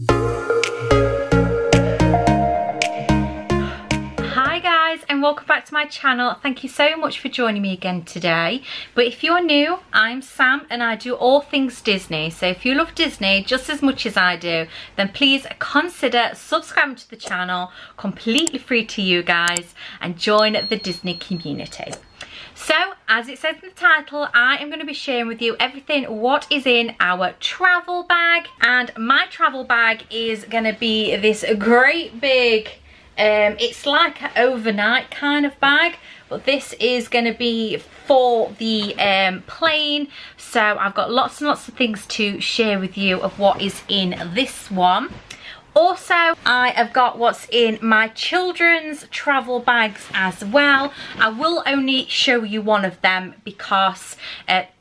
Hi guys, and welcome back to my channel. Thank you so much for joining me again today. But if you're new, I'm Sam and I do all things Disney. So if you love Disney just as much as I do, then please consider subscribing to the channel, completely free to you guys, and join the Disney community. So, as it says in the title, I am going to be sharing with you everything what is in our travel bag. And my travel bag is going to be this great big, it's like an overnight kind of bag, but this is going to be for the plane. So I've got lots and lots of things to share with you of what is in this one. Also, I have got what's in my children's travel bags as well. I will only show you one of them because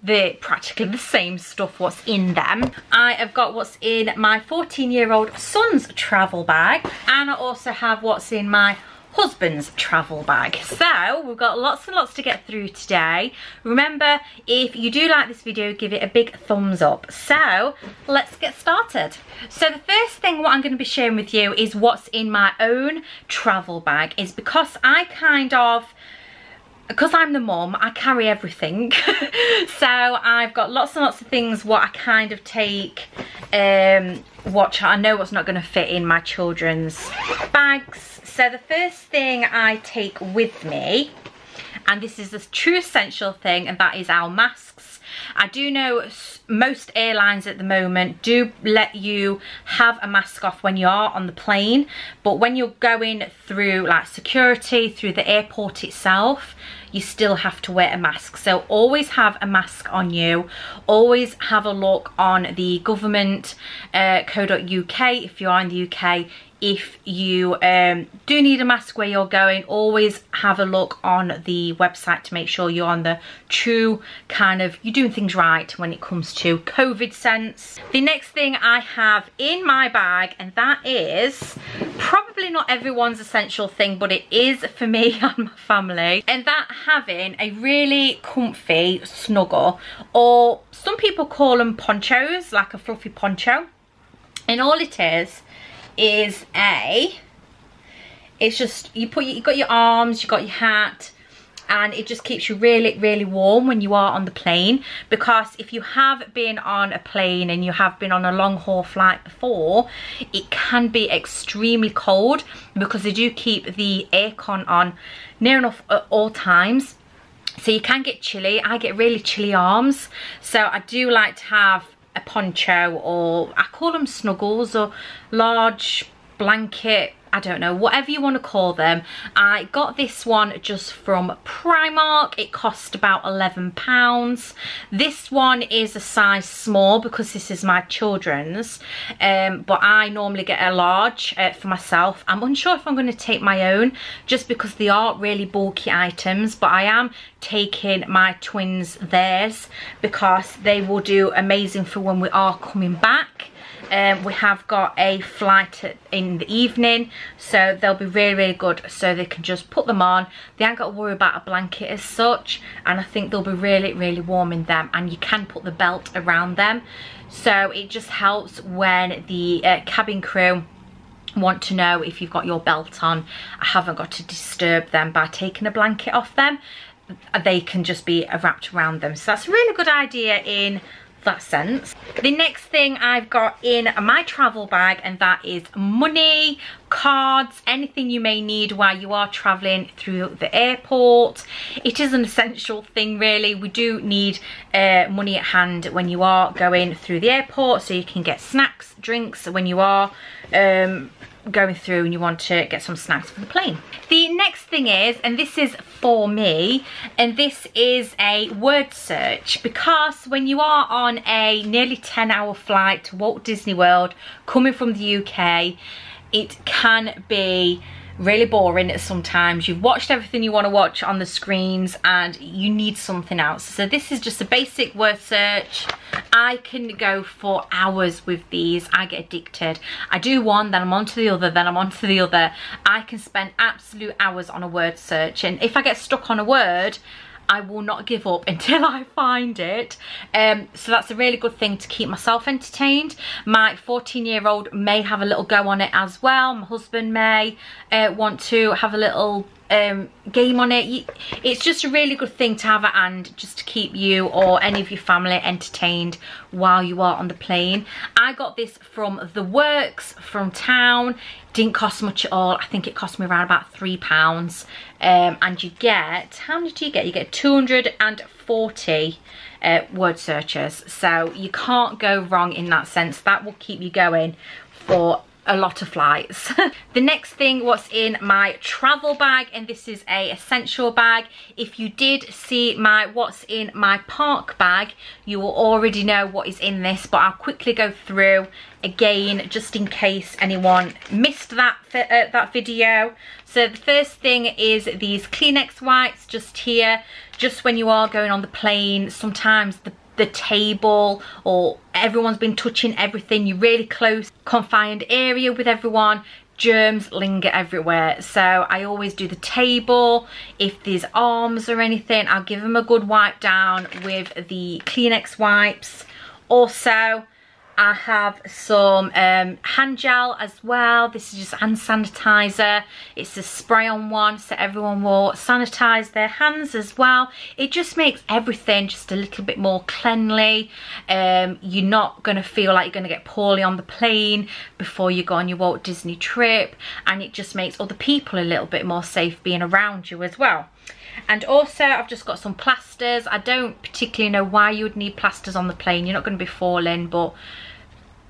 they're practically the same stuff what's in them. I have got what's in my 14-year-old son's travel bag, and I also have what's in my husband's travel bag. So we've got lots and lots to get through today. Remember, if you do like this video, give it a big thumbs up. So let's get started. So the first thing what I'm going to be sharing with you is what's in my own travel bag. Is because because I'm the mum, I carry everything. So I've got lots and lots of things what I kind of take, what I know what's not going to fit in my children's bags. So the first thing I take with me, and this is the true essential thing, and that is our masks. I do know most airlines at the moment do let you have a mask off when you are on the plane, but when you're going through like security, through the airport itself, you still have to wear a mask. So always have a mask on you. Always have a look on the government.co.uk if you are in the UK. If you do need a mask where you're going, always have a look on the website to make sure you're on the true kind of, you're doing things right when it comes to COVID sense. The next thing I have in my bag, and that is probably not everyone's essential thing, but it is for me and my family, and that having a really comfy snuggle, or some people call them ponchos, like a fluffy poncho. And all it is it's just, you got your arms, you got your hat, and it just keeps you really warm when you are on the plane. Because if you have been on a plane and you have been on a long haul flight before, it can be extremely cold because they do keep the aircon on near enough at all times. So you can get chilly. I get really chilly arms, so I do like to have a poncho, or I call them snuggles, or large blanket, I don't know, whatever you want to call them. I got this one just from Primark. It cost about £11. This one is a size small because this is my children's, but I normally get a large for myself. I'm unsure if I'm going to take my own just because they are really bulky items, but I am taking my twins theirs because they will do amazing for when we are coming back. We have got a flight in the evening, so they'll be really good, so they can just put them on. They ain't got to worry about a blanket as such, and I think they'll be really warm in them, and you can put the belt around them, so it just helps when the cabin crew want to know if you've got your belt on. I haven't got to disturb them by taking a blanket off them. They can just be wrapped around them, so that's a really good idea in that sense. The next thing I've got in my travel bag, and that is money, cards, anything you may need while you are traveling through the airport. It is an essential thing really. We do need money at hand when you are going through the airport, so you can get snacks, drinks when you are going through and you want to get some snacks for the plane. The next thing is, and this is for me, and this is a word search, because when you are on a nearly 10-hour flight to Walt Disney World coming from the UK, it can be really boring sometimes. You've watched everything you want to watch on the screens and you need something else. So this is just a basic word search. I can go for hours with these. I get addicted. I do one, then I'm on to the other, then I'm on to the other. I can spend absolute hours on a word search, and if I get stuck on a word, I will not give up until I find it. So that's a really good thing to keep myself entertained. My 14-year-old may have a little go on it as well. My husband may want to have a little game on it. It's just a really good thing to have at hand, just to keep you or any of your family entertained while you are on the plane. I got this from The Works from town. Didn't cost much at all. I think it cost me around about £3. And you get, how many do you get? You get 240 word searches, so you can't go wrong in that sense. That will keep you going for a lot of flights. The next thing, what's in my travel bag, and this is a essential bag. If you did see my what's in my park bag, you will already know what is in this, but I'll quickly go through again just in case anyone missed that video. So the first thing is these Kleenex wipes just here, just when you are going on the plane. Sometimes the table or everyone's been touching everything, you're really close confined area with everyone, germs linger everywhere. So I always do the table. If there's arms or anything, I'll give them a good wipe down with the Kleenex wipes. Also, I have some hand gel as well. This is just hand sanitizer. It's a spray-on one, so everyone will sanitize their hands as well. It just makes everything just a little bit more cleanly. You're not going to feel like you're going to get poorly on the plane before you go on your Walt Disney trip, and it just makes other people a little bit more safe being around you as well. And also, I've just got some plasters. I don't particularly know why you would need plasters on the plane. You're not going to be falling, but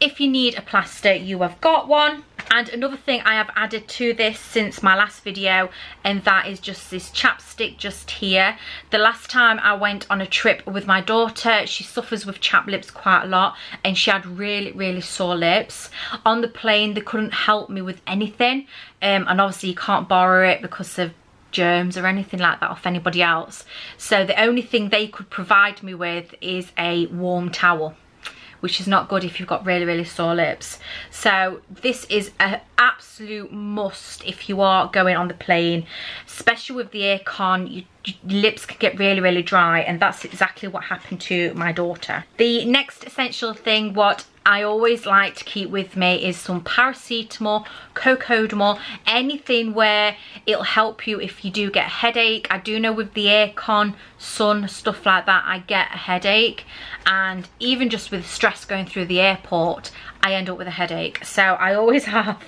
if you need a plaster, you have got one. And another thing I have added to this since my last video, and that is just this chapstick just here. The last time I went on a trip with my daughter, she suffers with chapped lips quite a lot, and she had really sore lips. On the plane, they couldn't help me with anything, and obviously you can't borrow it because of germs or anything like that off anybody else. So the only thing they could provide me with is a warm towel, which is not good if you've got really sore lips. So this is an absolute must if you are going on the plane, especially with the aircon. Your lips can get really dry, and that's exactly what happened to my daughter. The next essential thing, what I always like to keep with me, is some paracetamol, cocodamol, anything where it'll help you if you do get a headache. I do know with the aircon, sun, stuff like that, I get a headache, and even just with stress going through the airport, I end up with a headache. So I always have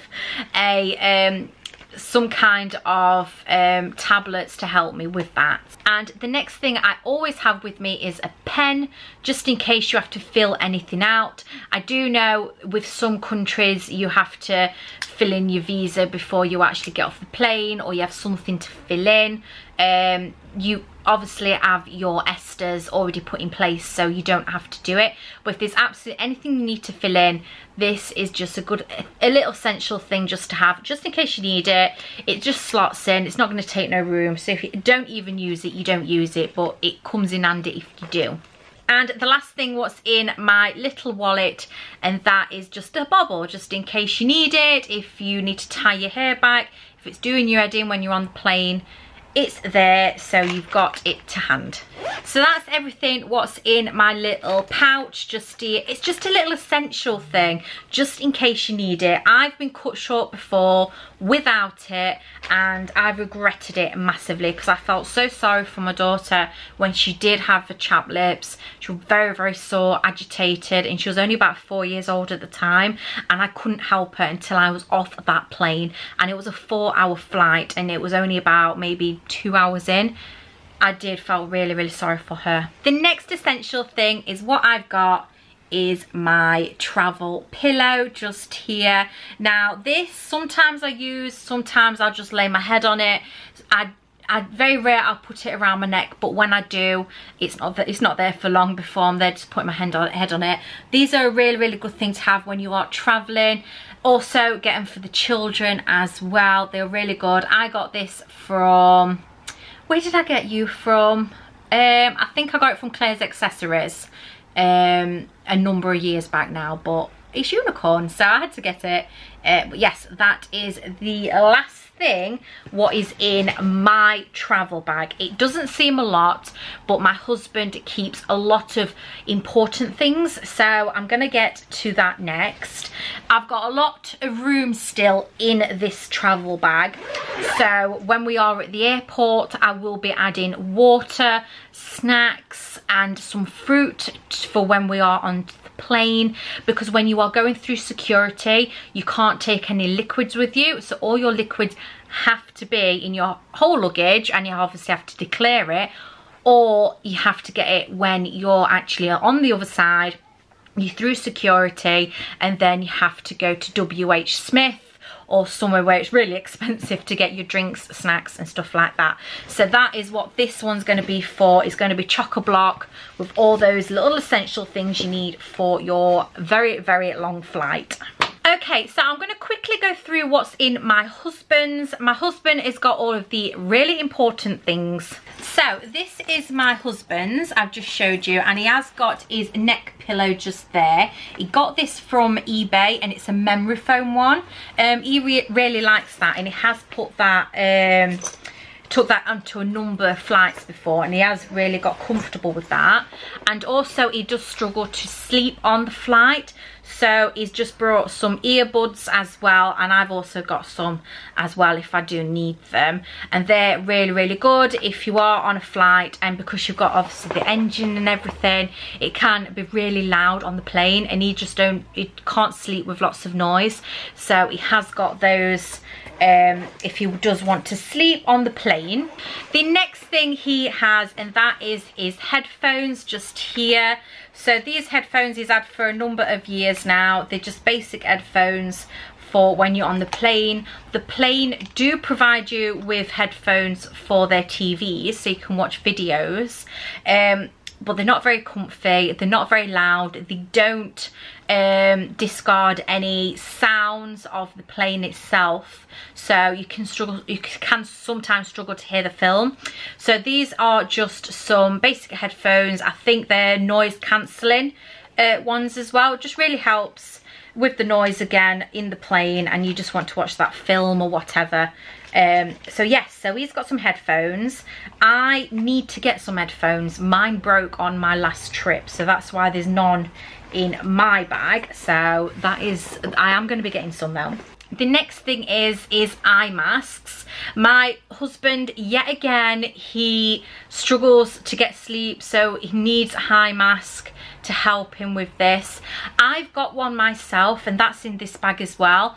a some kind of tablets to help me with that. And the next thing I always have with me is a pen, just in case you have to fill anything out. I do know with some countries you have to fill in your visa before you actually get off the plane, or you have something to fill in. You obviously have your ESTAs already put in place, so you don't have to do it. But if there's absolutely anything you need to fill in, this is just a little essential thing just to have, just in case you need it. It just slots in, it's not going to take no room, so if you don't even use it, you don't use it, but it comes in handy if you do. And the last thing, what's in my little wallet, and that is just a bobble, just in case you need it, if you need to tie your hair back, if it's doing your head in when you're on the plane, it's there, so you've got it to hand. So that's everything what's in my little pouch just here. It's just a little essential thing, just in case you need it. I've been cut short before without it, and I've regretted it massively because I felt so sorry for my daughter when she did have the chapped lips. She was very sore, agitated, and she was only about 4 years old at the time, and I couldn't help her until I was off that plane, and it was a 4-hour flight, and it was only about maybe 2 hours in. I did feel really sorry for her. The next essential thing is what I've got is my travel pillow just here. Now this, sometimes I use, sometimes I'll just lay my head on it. I very rare I'll put it around my neck, but when I do, it's not there for long before I'm there just putting my head on it. These are a really good thing to have when you are traveling. Also get them for the children as well, they're really good. I got this from, where did I get you from? I think I got it from Claire's Accessories a number of years back now, but it's unicorn, so I had to get it. But yes, that is the last thing, what is in my travel bag. It doesn't seem a lot, but my husband keeps a lot of important things, so I'm gonna get to that next. I've got a lot of room still in this travel bag, so when we are at the airport I will be adding water, snacks and some fruit for when we are on the plane, because when you are going through security you can't take any liquids with you, so all your liquids have to be in your whole luggage and you obviously have to declare it, or you have to get it when you're actually on the other side, you're through security, and then you have to go to WH Smith or somewhere where it's really expensive to get your drinks, snacks and stuff like that. So that is what this one's going to be for. It's going to be chock-a-block with all those little essential things you need for your very, very long flight. Okay, so I'm going to quickly go through what's in my husband's. My husband has got all of the really important things. So this is my husband's, I've just showed you, and he has got his neck pillow just there. He got this from eBay and it's a memory foam one. He really likes that, and he has put that took that onto a number of flights before, and he has really got comfortable with that. And also he does struggle to sleep on the flight, so he's just brought some earbuds as well, and I've also got some as well if I do need them, and they're really, really good if you are on a flight, and because you've got obviously the engine and everything, it can be really loud on the plane, and he can't sleep with lots of noise, so he has got those if he does want to sleep on the plane. The next thing he has, and that is his headphones just here. So these headphones he's had for a number of years now. They're just basic headphones for when you're on the plane. The plane do provide you with headphones for their TVs so you can watch videos, but they're not very comfy, they're not very loud, they don't discard any sounds of the plane itself, so you can sometimes struggle to hear the film. So these are just some basic headphones. I think they're noise cancelling ones as well. It just really helps with the noise again in the plane, and you just want to watch that film or whatever. So yes, so he's got some headphones. I need to get some headphones. Mine broke on my last trip, so that's why there's none in my bag. So that is, I am going to be getting some though. The next thing is eye masks. My husband, yet again, he struggles to get sleep, so he needs a eye mask to help him with this. I've got one myself, and that's in this bag as well,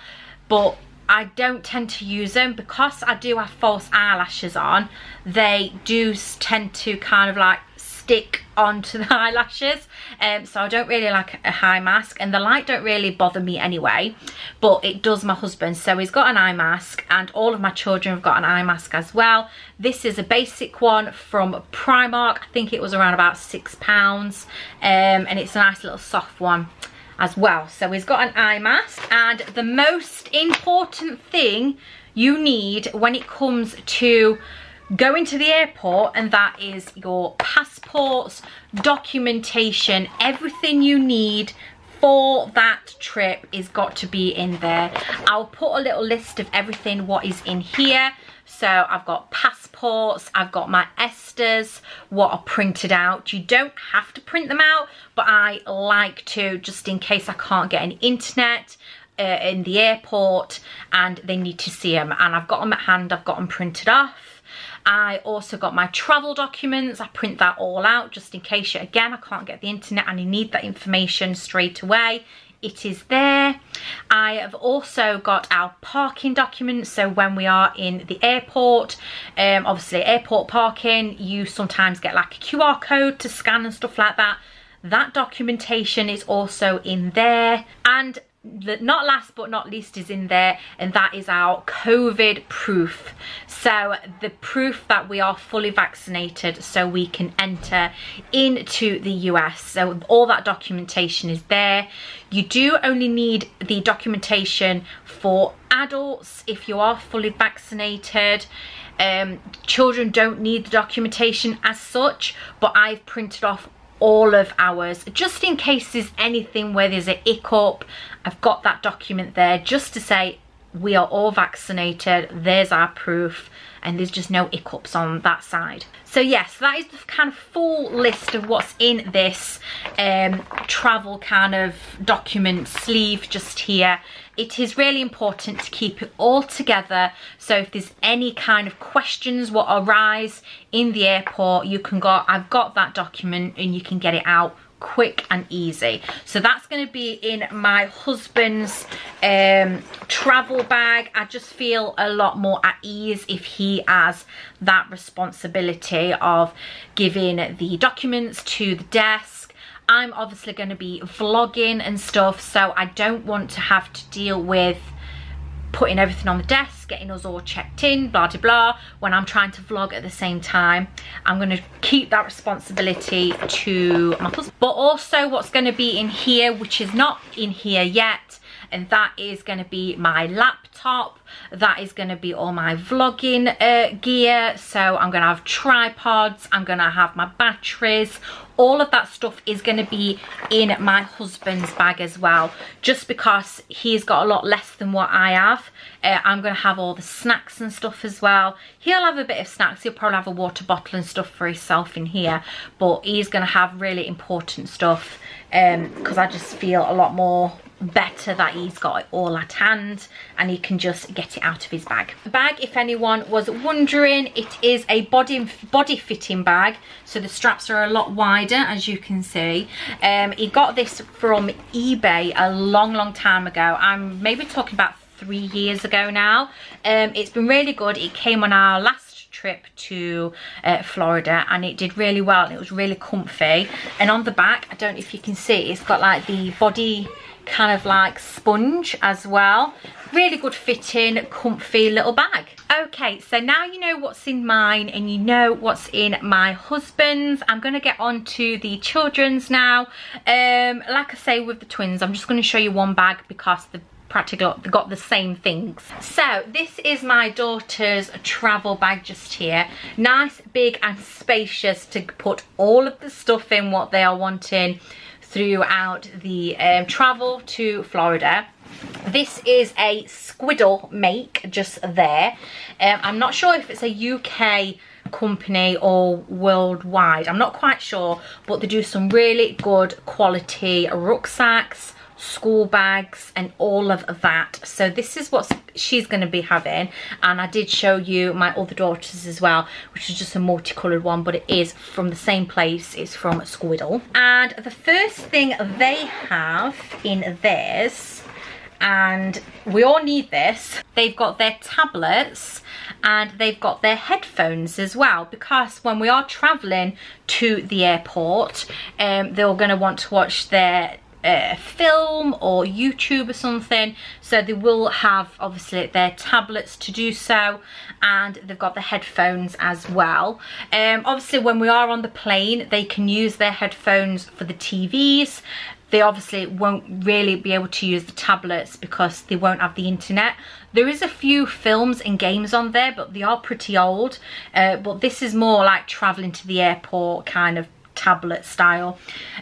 but I don't tend to use them because I do have false eyelashes on. They do tend to kind of like stick onto the eyelashes, so I don't really like a eye mask, and the light don't really bother me anyway, but it does my husband. So he's got an eye mask, and all of my children have got an eye mask as well. This is a basic one from Primark. I think it was around about £6, and it's a nice little soft one as well. So he's got an eye mask, and the most important thing you need when it comes to going to the airport, and that is your passports, documentation, everything you need for that trip is got to be in there. I'll put a little list of everything what is in here. So I've got passports, I've got my ESTAs, what are printed out. You don't have to print them out, but I like to, just in case I can't get any internet in the airport and they need to see them. And I've got them at hand, I've got them printed off. I also got my travel documents. I print that all out just in case, again, I can't get the internet and I need that information straight away. It is there. I have also got our parking documents, so when we are in the airport, obviously airport parking, you sometimes get like a QR code to scan and stuff like that. That documentation is also in there. And not last but not least is in there, and that is our COVID proof. So the proof that we are fully vaccinated so we can enter into the US. So all that documentation is there. You do only need the documentation for adults if you are fully vaccinated. Children don't need the documentation as such, but I've printed off all of ours just in case there's anything where there's a hiccup. I've got that document there just to say we are all vaccinated. There's our proof, and there's just no hiccups on that side. So yes, that is the kind of full list of what's in this travel kind of document sleeve just here. It is really important to keep it all together, so if there's any kind of questions what arise in the airport, you can go, I've got that document, and you can get it out quick and easy. So that's going to be in my husband's travel bag. I just feel a lot more at ease if he has that responsibility of giving the documents to the desk. I'm obviously going to be vlogging and stuff, so I don't want to have to deal with putting everything on the desk, getting us all checked in, blah blah blah, when I'm trying to vlog at the same time. I'm going to keep that responsibility to my husband. But also what's going to be in here, which is not in here yet, and that is going to be my laptop. That is going to be all my vlogging gear. So I'm going to have tripods, I'm going to have my batteries. All of that stuff is going to be in my husband's bag as well, just because he's got a lot less than what I have. I'm going to have all the snacks and stuff as well. He'll have a bit of snacks. He'll probably have a water bottle and stuff for himself in here, but he's going to have really important stuff, because I just feel a lot more better that he's got it all at hand and he can just get it out of his bag. The bag, if anyone was wondering, it is a body fitting bag, so the straps are a lot wider, as you can see. He got this from eBay a long time ago. I'm maybe talking about 3 years ago now. It's been really good. It came on our last trip to Florida, and it did really well. It was really comfy, and on the back, I don't know if you can see, it's got like the body kind of like sponge as well. Really good fitting, comfy little bag. Okay, so now you know what's in mine and you know what's in my husband's. I'm going to get on to the children's now. Like I say with the twins, I'm just going to show you one bag because they've practically got the same things. So this is my daughter's travel bag just here. Nice, big and spacious to put all of the stuff in what they are wanting throughout the travel to Florida. This is a squiddle make just there. I'm not sure if it's a UK company or worldwide. I'm not quite sure, but they do some really good quality rucksacks, school bags and all of that. So this is what she's going to be having, and I did show you my other daughter's as well, which is just a multicolored one, but it is from the same place. It's from Squiddle. And the first thing they have in theirs, and we all need this, they've got their tablets and they've got their headphones as well, because when we are traveling to the airport, they're going to want to watch their film or YouTube or something, so they will have obviously their tablets to do so, and they've got the headphones as well. Obviously when we are on the plane, they can use their headphones for the TVs. They obviously won't really be able to use the tablets because they won't have the internet. There is a few films and games on there, but they are pretty old, but this is more like traveling to the airport kind of tablet style.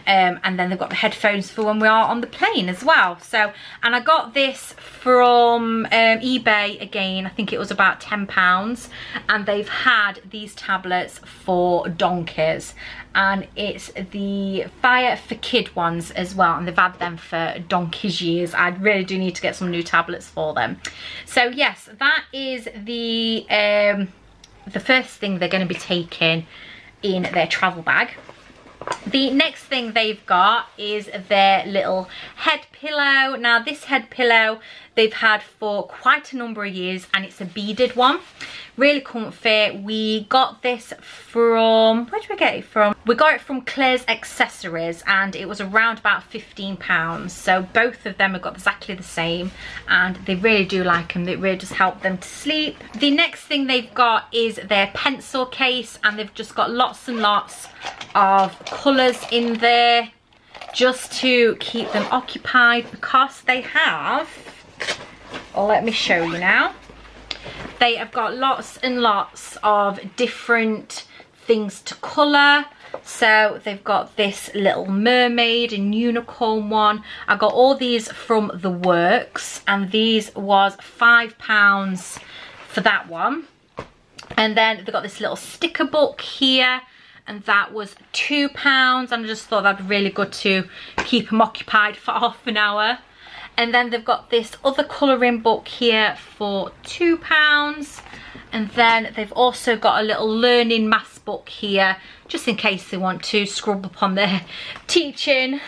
And then they've got the headphones for when we are on the plane as well. So, and I got this from eBay again. I think it was about £10, and they've had these tablets for donkeys, and it's the Fire for Kid ones as well, and they've had them for donkey's years. I really do need to get some new tablets for them. So yes, that is the first thing they're going to be taking in their travel bag. The next thing they've got is their little head pillow. Now this head pillow they've had for quite a number of years, and it's a beaded one. Really comfy. We got this from, where did we get it from? We got it from Claire's Accessories, and it was around about £15. So both of them have got exactly the same, and they really do like them. They really just help them to sleep. The next thing they've got is their pencil case, and they've just got lots and lots of colours in there just to keep them occupied, because they have, well, let me show you now. They have got lots and lots of different things to colour. So they've got this little mermaid and unicorn one. I got all these from The Works, and these was £5 for that one. And then they've got this little sticker book here, and that was £2. And I just thought that'd be really good to keep them occupied for half an hour. And then they've got this other colouring book here for £2. And then they've also got a little learning maths book here, just in case they want to scrub up on their teaching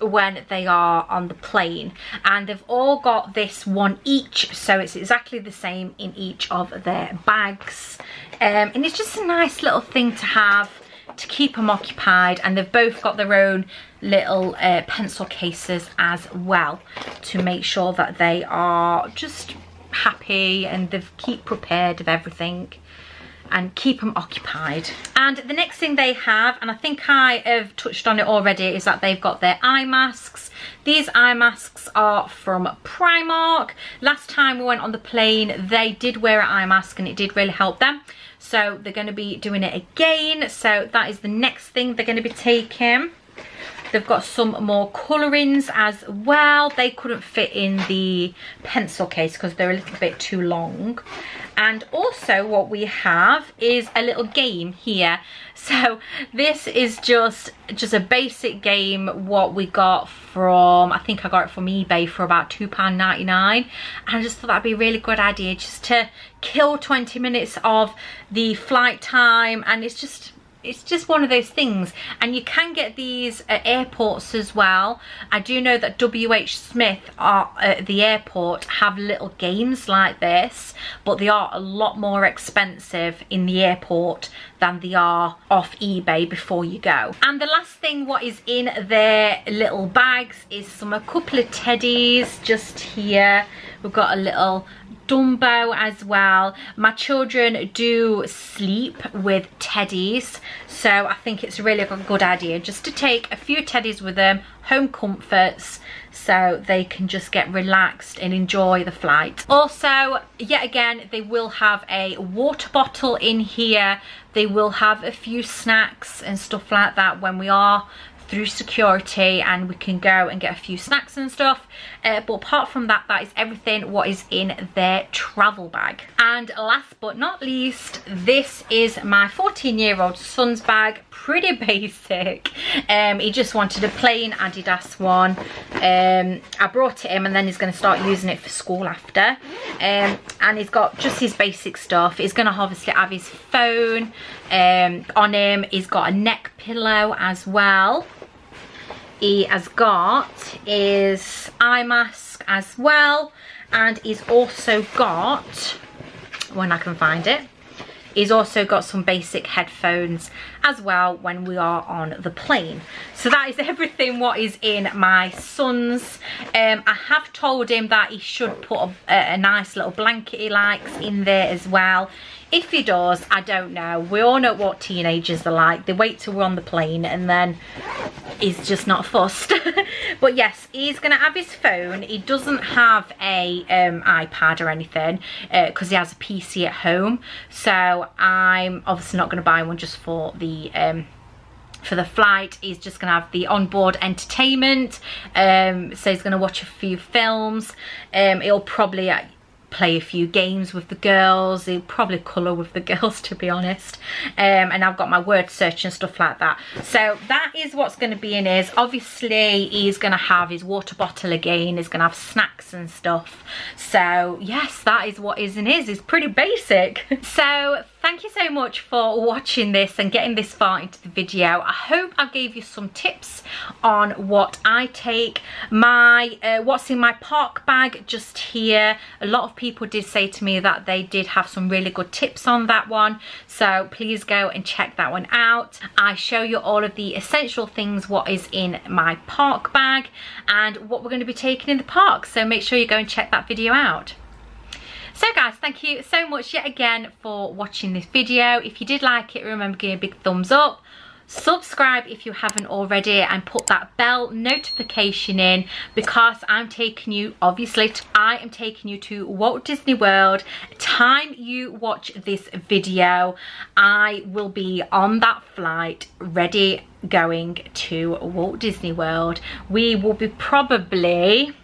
when they are on the plane. And they've all got this one each, so it's exactly the same in each of their bags. And it's just a nice little thing to have to keep them occupied. And they've both got their own little pencil cases as well, to make sure that they are just happy and they keep prepared of everything and keep them occupied. And the next thing they have, and I think I have touched on it already, is that they've got their eye masks. These eye masks are from Primark. Last time we went on the plane, they did wear an eye mask and it did really help them. So they're going to be doing it again. So that is the next thing they're going to be taking. They've got some more colourings as well. They couldn't fit in the pencil case because they're a little bit too long. And also what we have is a little game here. So this is just a basic game what we got from, I think I got it from eBay for about £2.99. And I just thought that'd be a really good idea just to kill 20 minutes of the flight time. And it's just one of those things. And you can get these at airports as well. I do know that WH Smith at the airport have little games like this, but they are a lot more expensive in the airport than they are off eBay before you go. And the last thing what is in their little bags is a couple of teddies just here. We've got a little Dumbo as well. My children do sleep with teddies, so I think it's really a good idea just to take a few teddies with them, home comforts, so they can just get relaxed and enjoy the flight. Also, yet again, they will have a water bottle in here. They will have a few snacks and stuff like that when we are through security, and we can go and get a few snacks and stuff. But apart from that, that is everything what is in their travel bag. And last but not least, this is my 14-year-old son's bag. Pretty basic. He just wanted a plain Adidas one. I brought it him, and then he's going to start using it for school after. And he's got just his basic stuff. He's going to obviously have his phone on him. He's got a neck pillow as well. He has got his eye mask as well, and he's also got, when I can find it, he's also got some basic headphones as well when we are on the plane. So that is everything what is in my son's. I have told him that he should put a nice little blanket he likes in there as well. If he does, I don't know. We all know what teenagers are like. They wait till we're on the plane and then he's just not fussed. But yes, he's going to have his phone. He doesn't have a iPad or anything because he has a PC at home. So I'm obviously not going to buy one just for the flight. He's just going to have the onboard entertainment. So he's going to watch a few films. He'll probably play a few games with the girls. He'll probably colour with the girls, to be honest. And I've got my word search and stuff like that. So that is what's going to be in his. Obviously, he's going to have his water bottle again. He's going to have snacks and stuff. So yes, that is what is in his. It's pretty basic. So thank you so much for watching this and getting this far into the video. I hope I gave you some tips on what I take. What's in my park bag just here. A lot of people did say to me that they did have some really good tips on that one, so please go and check that one out. I show you all of the essential things what is in my park bag and what we're going to be taking in the park, so make sure you go and check that video out. So guys, thank you so much yet again for watching this video. If you did like it, remember, give me a big thumbs up. subscribe if you haven't already, and put that bell notification in, because I'm taking you, obviously, I am taking you to Walt Disney World. Time you watch this video, I will be on that flight ready going to Walt Disney World. We will be probably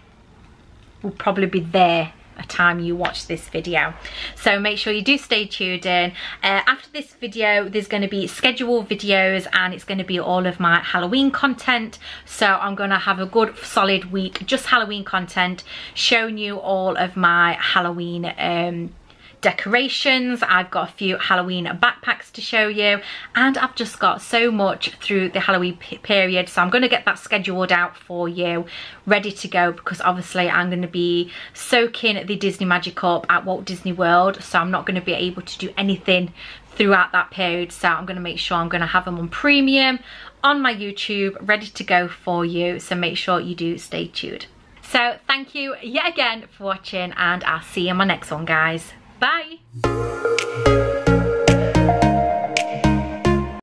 be there a time you watch this video, so make sure you do stay tuned in. After this video there's going to be scheduled videos, and it's going to be all of my Halloween content, so I'm going to have a good solid week just Halloween content, showing you all of my Halloween decorations. I've got a few Halloween backpacks to show you, and I've just got so much through the Halloween period, so I'm going to get that scheduled out for you, ready to go, because obviously I'm going to be soaking the Disney Magic up at Walt Disney World, so I'm not going to be able to do anything throughout that period. So I'm going to make sure I'm going to have them on premium on my YouTube, ready to go for you, so make sure you do stay tuned. So thank you yet again for watching, and I'll see you in my next one, guys. Bye.